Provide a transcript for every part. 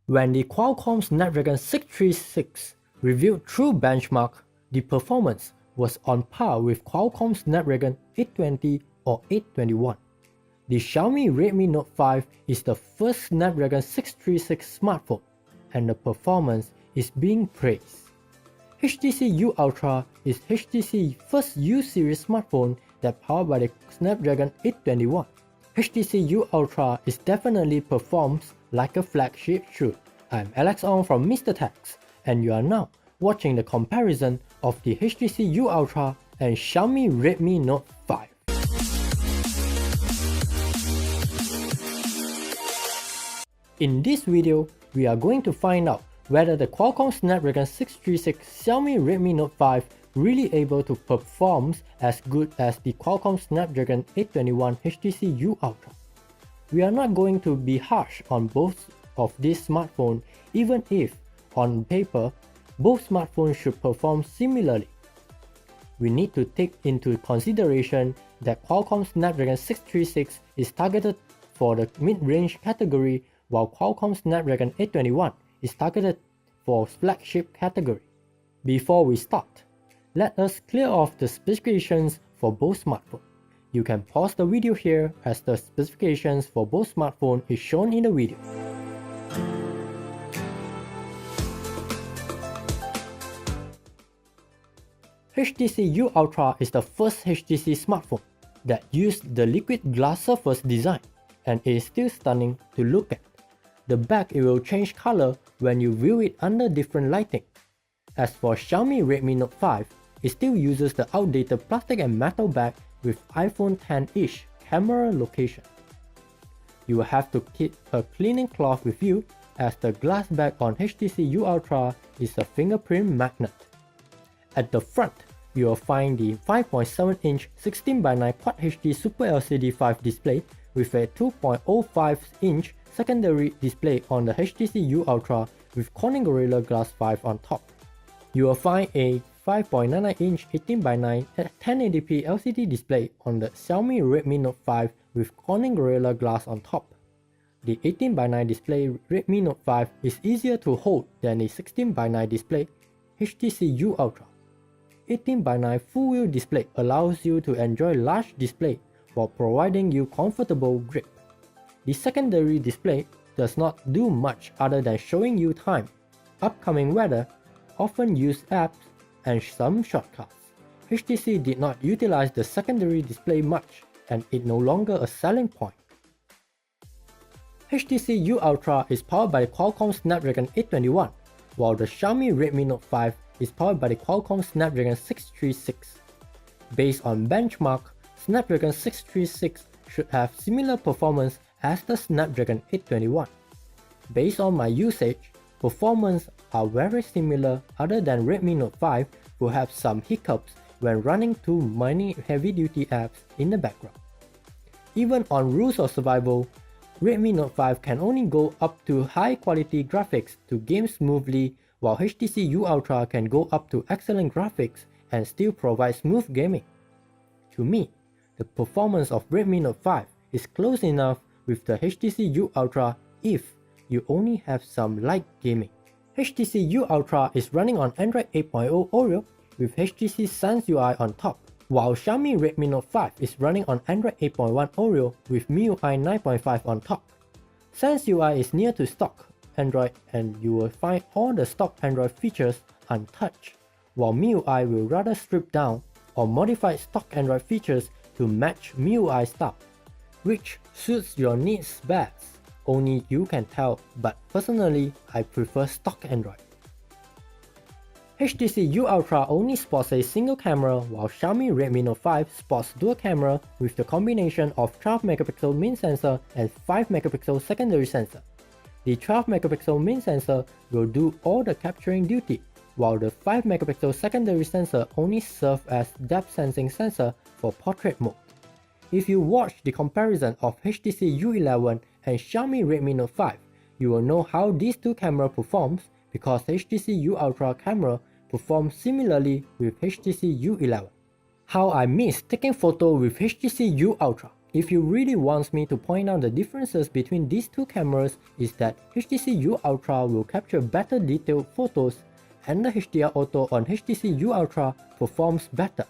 When the Qualcomm Snapdragon 636 reviewed through benchmark, the performance was on par with Qualcomm Snapdragon 820 or 821. The Xiaomi Redmi Note 5 is the first Snapdragon 636 smartphone, and the performance is being praised. HTC U Ultra is HTC's first U-series smartphone that powered by the Snapdragon 821. HTC U Ultra is definitely performs like a flagship should. I'm Alex Ong from Mr. Tax, and you are now watching the comparison of the HTC U Ultra and Xiaomi Redmi Note 5. In this video, we are going to find out whether the Qualcomm Snapdragon 636 Xiaomi Redmi Note 5 really able to perform as good as the Qualcomm Snapdragon 821 HTC U Ultra. We are not going to be harsh on both of these smartphones, even if, on paper, both smartphones should perform similarly. We need to take into consideration that Qualcomm Snapdragon 636 is targeted for the mid-range category, while Qualcomm Snapdragon 821 is targeted for flagship category. Before we start, let us clear off the specifications for both smartphones. You can pause the video here as the specifications for both smartphones is shown in the video. HTC U Ultra is the first HTC smartphone that used the liquid glass surface design and is still stunning to look at. The back will change color when you view it under different lighting. As for Xiaomi Redmi Note 5, it still uses the outdated plastic and metal back with iPhone X camera location. You will have to keep a cleaning cloth with you, as the glass back on HTC U Ultra is a fingerprint magnet. At the front, you will find the 5.7-inch 16:9 Quad HD Super LCD 5 display with a 2.05-inch secondary display on the HTC U Ultra with Corning Gorilla Glass 5 on top. You will find a 5.99-inch 18:9 1080p LCD display on the Xiaomi Redmi Note 5 with Corning Gorilla Glass on top. The 18:9 display Redmi Note 5 is easier to hold than the 16:9 display HTC U Ultra. 18:9 full-view display allows you to enjoy large display while providing you comfortable grip. The secondary display does not do much other than showing you time, upcoming weather, often used apps, and some shortcuts. HTC did not utilize the secondary display much, and it no longer a selling point. HTC U Ultra is powered by the Qualcomm Snapdragon 821, while the Xiaomi Redmi Note 5 is powered by the Qualcomm Snapdragon 636. Based on benchmark, Snapdragon 636 should have similar performance as the Snapdragon 821. Based on my usage, performance are very similar other than Redmi Note 5 who have some hiccups when running too many heavy-duty apps in the background. Even on rules of survival, Redmi Note 5 can only go up to high-quality graphics to game smoothly, while HTC U Ultra can go up to excellent graphics and still provide smooth gaming. To me, the performance of Redmi Note 5 is close enough with the HTC U Ultra if you only have some light gaming. HTC U Ultra is running on Android 8.0 Oreo with HTC Sans UI on top, while Xiaomi Redmi Note 5 is running on Android 8.1 Oreo with MIUI 9.5 on top. Sans UI is near to stock Android and you will find all the stock Android features untouched, while MIUI will rather strip down or modify stock Android features to match MIUI style, which suits your needs best. Only you can tell, but personally, I prefer stock Android. HTC U Ultra only sports a single camera, while Xiaomi Redmi Note 5 sports dual camera with the combination of 12MP main sensor and 5MP secondary sensor. The 12MP main sensor will do all the capturing duty, while the 5MP secondary sensor only serves as depth sensing sensor for portrait mode. If you watch the comparison of HTC U11 and Xiaomi Redmi Note 5, you will know how these two cameras performs because HTC U Ultra camera performs similarly with HTC U11. How I miss taking photo with HTC U Ultra. If you really want me to point out the differences between these two cameras is that HTC U Ultra will capture better detailed photos and the HDR Auto on HTC U Ultra performs better.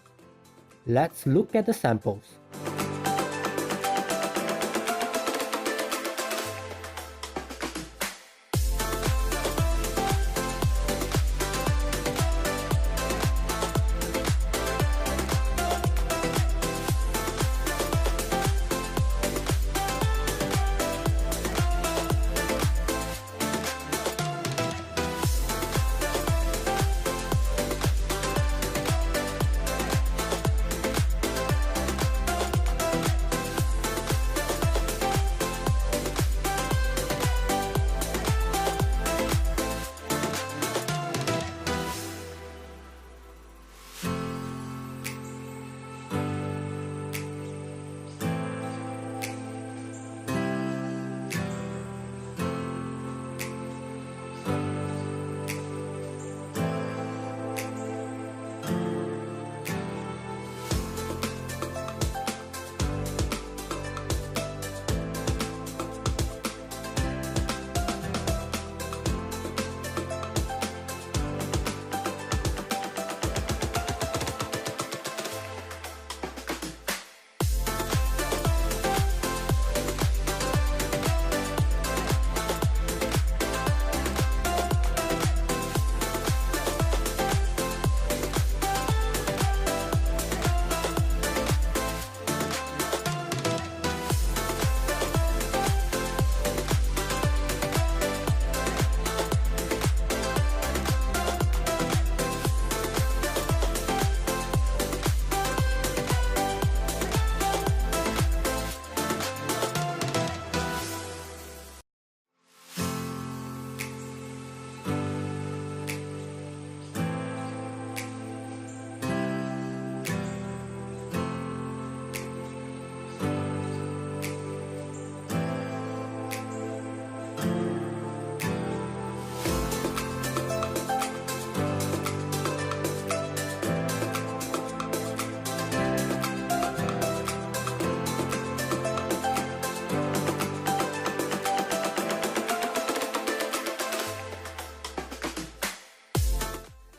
Let's look at the samples.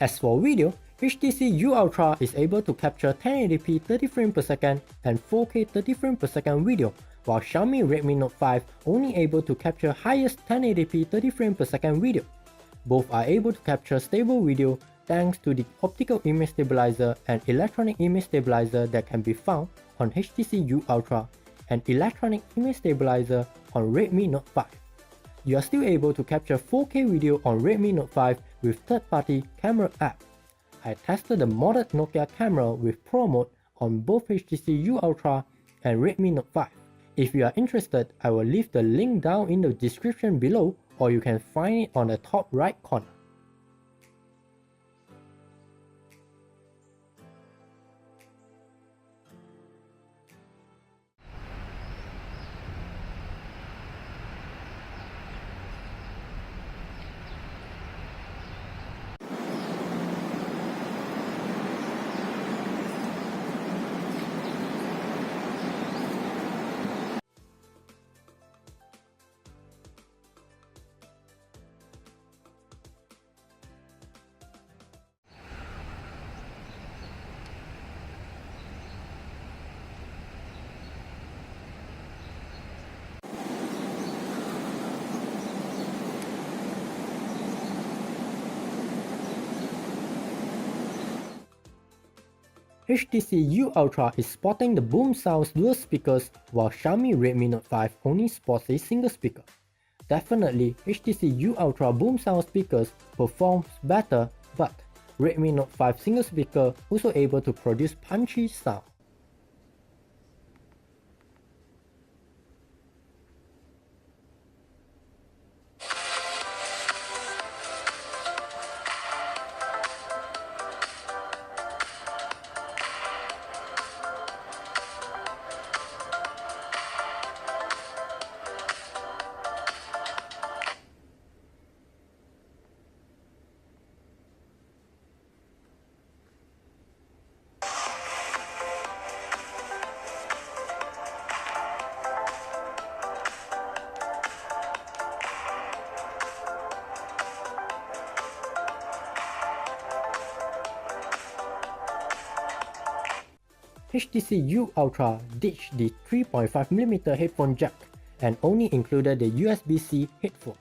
As for video, HTC U Ultra is able to capture 1080p 30 frames per second and 4K 30 frames per second video, while Xiaomi Redmi Note 5 only able to capture highest 1080p 30 frames per second video. Both are able to capture stable video thanks to the optical image stabilizer and electronic image stabilizer that can be found on HTC U Ultra and electronic image stabilizer on Redmi Note 5. You are still able to capture 4K video on Redmi Note 5 with third-party camera app. I tested the Modded Nokia Camera with Pro mode on both HTC U Ultra and Redmi Note 5. If you are interested, I will leave the link down in the description below, or you can find it on the top right corner. HTC U Ultra is sporting the Boom Sounds dual speakers while Xiaomi Redmi Note 5 only sports a single speaker. Definitely, HTC U Ultra Boom Sound speakers performs better, but Redmi Note 5 single speaker also able to produce punchy sound. HTC U Ultra ditched the 3.5mm headphone jack and only included the USB-C headphone.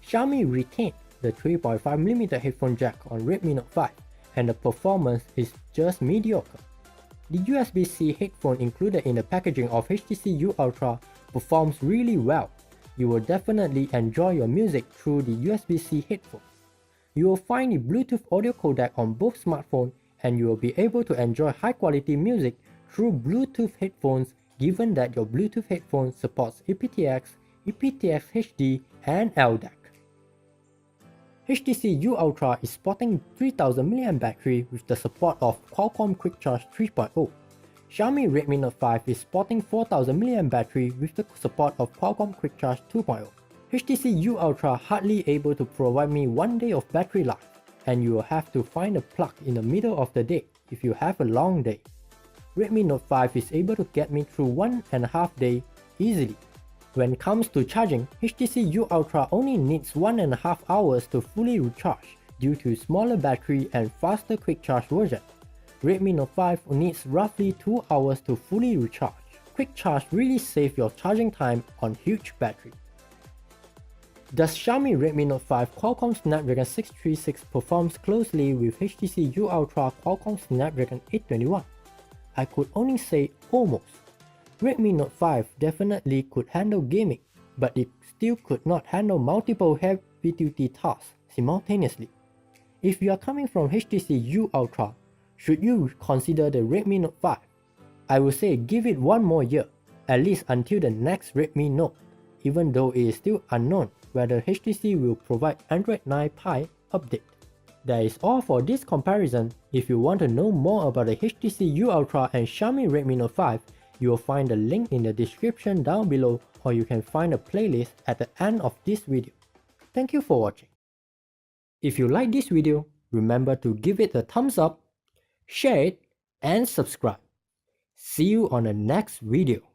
Xiaomi retained the 3.5mm headphone jack on Redmi Note 5 and the performance is just mediocre. The USB-C headphone included in the packaging of HTC U Ultra performs really well. You will definitely enjoy your music through the USB-C headphone. You will find the Bluetooth audio codec on both smartphones and you will be able to enjoy high quality music through Bluetooth headphones given that your Bluetooth headphone supports apt-X, apt-X HD and LDAC. HTC U Ultra is sporting 3000 mAh battery with the support of Qualcomm Quick Charge 3.0. Xiaomi Redmi Note 5 is sporting 4000 mAh battery with the support of Qualcomm Quick Charge 2.0. HTC U Ultra hardly able to provide me 1 day of battery life, and you will have to find a plug in the middle of the day if you have a long day. Redmi Note 5 is able to get me through 1.5 days easily. When it comes to charging, HTC U Ultra only needs 1.5 hours to fully recharge due to smaller battery and faster quick charge version. Redmi Note 5 needs roughly 2 hours to fully recharge. Quick charge really saves your charging time on huge battery. Does Xiaomi Redmi Note 5 Qualcomm Snapdragon 636 performs closely with HTC U Ultra Qualcomm Snapdragon 821? I could only say almost. Redmi Note 5 definitely could handle gaming, but it still could not handle multiple heavy-duty tasks simultaneously. If you are coming from HTC U Ultra, should you consider the Redmi Note 5? I would say give it one more year, at least until the next Redmi Note, even though it is still unknown whether HTC will provide Android 9 Pie update. That is all for this comparison. If you want to know more about the HTC U Ultra and Xiaomi Redmi Note 5, you will find the link in the description down below or you can find a playlist at the end of this video. Thank you for watching. If you like this video, remember to give it a thumbs up, share it and subscribe. See you on the next video.